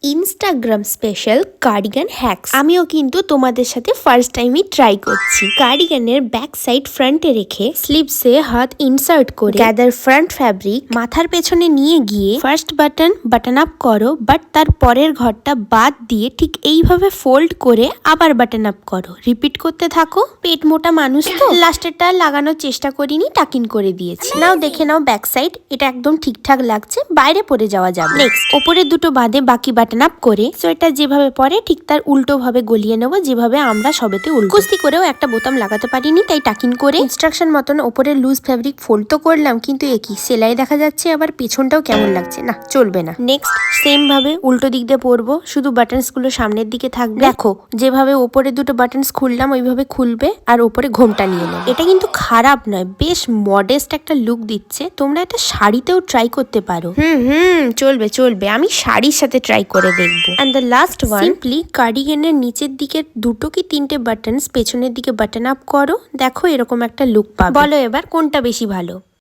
Instagram special cardigan hacks. আমিও কিন্তু তোমাদের সাথে ফার্স্ট টাইমই ট্রাই করছি। কার্ডিগানের ব্যাক সাইড ফ্রন্টে রেখে স্লিভসে হাত ইনসার্ট করে গ্যাদার ফ্রন্ট ফ্যাব্রিক মাথার পেছনে নিয়ে গিয়ে ফার্স্ট বাটন আপ করো, বাট তার পরের ঘরটা বাদ দিয়ে ঠিক এইভাবে ফোল্ড করে আবার বাটন আপ করো। রিপিট করতে থাকো। পেট মোটা মানুষ তো লাস্টেরটা লাগানোর চেষ্টা করিনি, টাকিন করে দিয়েছি। নাও দেখে নাও ব্যাক সাইড, এটা একদম ঠিকঠাক লাগছে, বাইরে পরে যাওয়া যাবে। নেক্সট ওপরের দুটো বাদে বাকি বাটন আপ করে সোয়েটার যেভাবে পরে ঠিক তার উল্টো ভাবে গলিয়ে নেবো, যেভাবে আমরা সবেতে উল্টো। কুস্তি করেও একটা বোতাম লাগাতে পারিনি, তাই টাকিন করে ইনস্ট্রাকশন মতন ওপরের লুজ ফ্যাব্রিক ফোল্ড তো করলাম, কিন্তু একই সেলাই দেখা যাচ্ছে, আবার পেছনটাও কেমন লাগছে, না চলবে না। নেক্সট সেম ভাবে উল্টো দিক দিয়ে পরবো, শুধু বাটনস গুলো সামনের দিকে থাকবে। দেখো যেভাবে ওপরে দুটো বাটনস খুললাম ওইভাবে খুলবে, আর ওপরে ঘোমটা নিয়ে নেবে। এটা কিন্তু খারাপ নয়, বেশ মডেস্ট একটা লুক দিচ্ছে। তোমরা এটা শাড়িতেও ট্রাই করতে পারো। চলবে চলবে, আমি শাড়ির সাথে ট্রাই করে দেখবো। And the last one, simply কার্ডিগানের নিচের দিকে দুটো কি তিনটে বাটনস পেছনের দিকে বাটন আপ করো, দেখো এরকম একটা লুক পাবে। বলো এবার কোনটা বেশি ভালো।